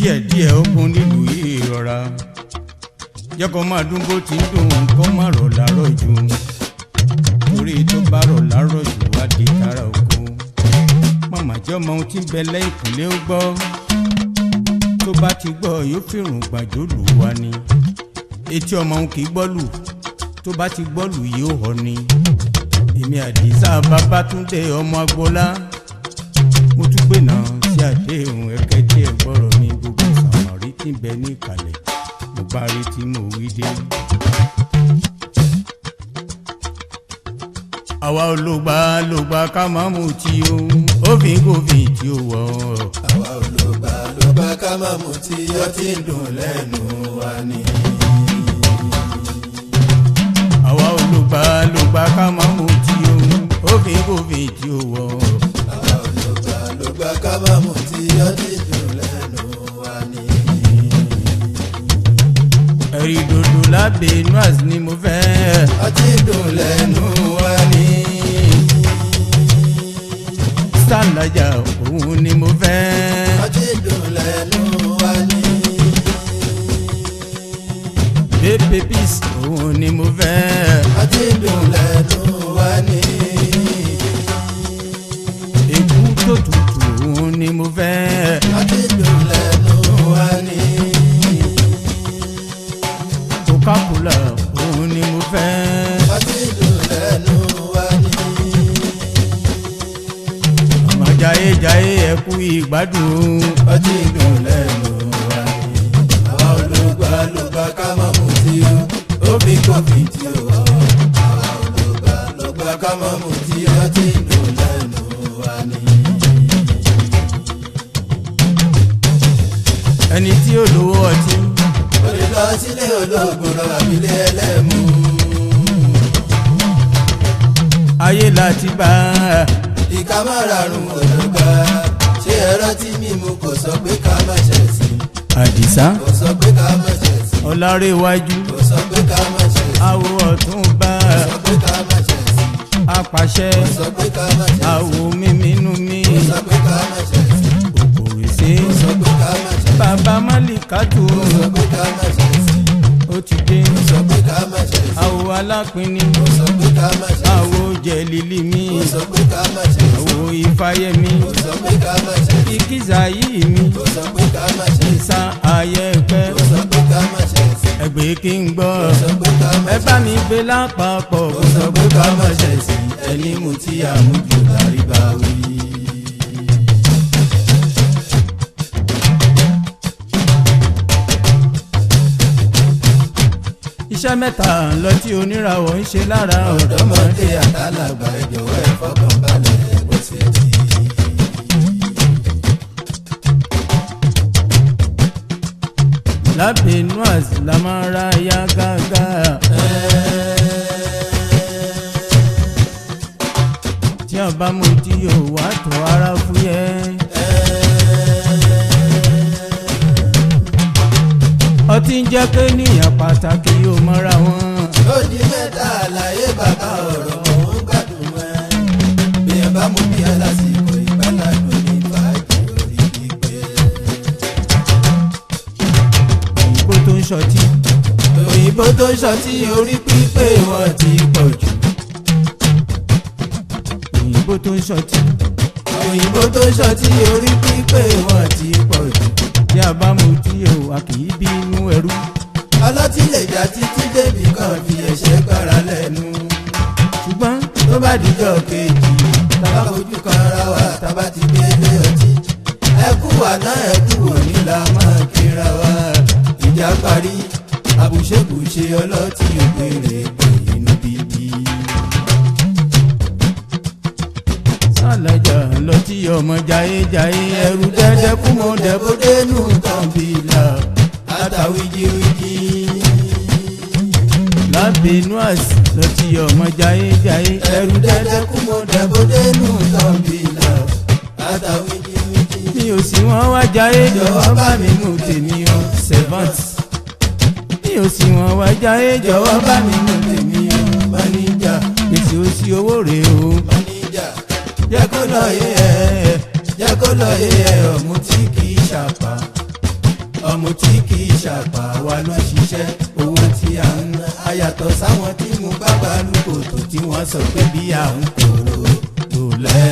díẹ̀díẹ̀ ó kún nílùú ìrọ̀ra jẹ́ kó máa dún bó ti ń dùn kó má rọ̀ láàárọ̀ jù torí tó bá rọ̀ láàárọ̀ jù wá di tara oko màmá jẹ́ ọmọ ohun tí ń bẹ lẹ́yìn kùnlé ó gbọ́ tó bá ti gbọ́ yóò fìrùn gbàjọ́ lù wá ni etí ọmọ òun kì í gbọ́ lù tó bá ti gbọ́ lù yóò họ ni èmi Àdìsá Babátúndé ọmọ Agboola mo tún gbé náà sí àdéhùn ẹ̀kẹ́ tí ẹ gbọ́rọ̀ ní gbogbo sàmárì tí ń bẹ ní ìkàlẹ̀ mo bá rí tí mo wí dé. àwa olùgbà ká má mú tí o òfin kòfin tí ó wọ̀ ọ́. àwa olùgbà ká má mú tí ọtí ń dùn lẹ́nu wa ni. àwa olùgbà ká má mú tí o òfin kòfin tí ó wọ̀ ọ́. àwa olùgbà ká má mú tí ọtí ń dùn lẹ́nu wa ni. ẹ̀rí dòdò lábẹ́ inú àti ni mo fẹ́. ọtí ń dùn lẹ́nu wa ni. sàlájà òun ni mo fẹ́. ọtí ń dùn lẹ́nu wa ni. bébé pís òun ni mo fẹ́. ọtí ń dùn lẹ́nu wa ni. èkú tó tutù òun ni mo fẹ́. ọtí ń dùn lẹ́nu wa ni. Coca-Cola òun ni mo fẹ́. ọtí ń dùn lẹ́nu wa ni. ọmọ jayéjayé ẹkú ìgbádùn. ọtí ń dùn lẹ́nu wa ni. àwa olùgbà ká má mú tí ó fi kọ́fì tí ó wọ̀. àwa olùgbà ká má mú tí ọtí ń dùn lẹ́nu wa ni. ẹni tí ó lówó ọtí. ó lè lọ sílé olóògùn lọ àbílẹ̀ ẹlẹ́mu. ayé láti bá a. ìka márààrún olùgbà ṣé ẹ̀rọ tí mímu kò sọ pé ká má ṣe sí. Àdìsá kò sọ pé ká má ṣe sí. Ọlárẹ̀wájú kò sọ pé ká má ṣe sí. awo ọ̀tún bá kò sọ pé ká má ṣe sí. apàṣẹ kò sọ pé ká má ṣe sí. awo mímínú mi kò sọ pé ká má ṣe sí. òkòrèsé kò sọ pé ká má ṣe sí. bàbá Málíkátù kò sọ pé ká má ṣe sí. ó ti dé kò sọ pé ká má ṣe sí. awo alápínní kò sọ pé ká má ṣe sí. awo jẹ̀lílì mi kò sọ pé ká má ṣe sí. awo Ifáyẹmí kò sọ pé ká má ṣe sí. ìkísà yìí mi kò sọ pé ká má ṣe sí. ìsà ayẹpẹ kò sọ pé ká má ṣe sí. ẹgbẹ́ kí n gbọ́ kò sọ pé ká má ẹ ṣe bá sí. mi gbé lápapọ̀ kò sọ pé ká má ṣe sí. ẹni mú tí àmújù lárí bá wí. iṣẹ́ mẹ́ta lọ tí oníràwọ̀ ń ṣe lára ọ̀dọ́mọdé àtàlàgbà ẹ jọ̀wọ́ ẹ fọkàn balẹ̀ bó ṣe ti. lábẹ́ inú àti la máa ra ya gágá. tí a bá mú tí yóò wá tó ara fúyẹ́. ọtí ń jẹ́ pé níyàn pàtàkì yóò mọ́ra wọn. ó di mẹ́ta àlàyé bàbá ọ̀rọ̀ mò ń gbádùn ẹ. bí ẹ bá mú bí ẹ lásìkò ìgbàládùn ní fàájì orí gbígbé. òyìnbó tó ń ṣọtí. òyìnbó tó ń ṣọtí orí pípé wọn ti pọ̀ jù. òyìnbó tó ń ṣọtí. òyìnbó tó ń ṣọtí orí pípé wọn ti pọ̀ jù. tí a bá mú tí yóò wá kì í bínú ẹrú. ọlọ́tí lè jà títí débì kan fi ẹ̀ṣẹ̀ gbára lẹ́nu. ṣùgbọ́n tó bá dijọ́ kejì tábà fojú kan ara wa tábà ti gbé lé ọtí. ẹkú àná ẹkú òní la máa kíra wa. ìjà parí àbùṣebùṣe ọlọ́tí ògbèrè inú bíbí. sàlájà lọ tí ọmọ jayéjayé ẹrù dẹ́dẹ́ kú mọ́ dẹ́bọ́dé nù tán bìlà àtàwíjíwíjí. lábẹ́ inú àsì lọ tí ọmọ jayéjayé ẹrù dẹ́dẹ́ kú mọ́ dẹ́bọ́dé nù tán bìlà àtàwíjíwíjí. mi ò sí wọn wá jayé jọ̀wọ́ bá mi mú tèmi o servant. mi ò sí wọn wá jayé jọ̀wọ́ bá mi mú tèmi o máníjà. èsì òsì owó rèé o máníjà. jẹ́ kó lọ yé ẹ jẹ́ kó lọ yé ẹ ọ̀mù tí kì í ṣàpá. ọmọ tí kì í ṣàpà wa ló ṣiṣẹ́ owó tí a ń ná ayàtọ̀ sáwọn tí mo bá balùkò tó tí wọ́n sọ pé bí à ń kóró tó lẹ́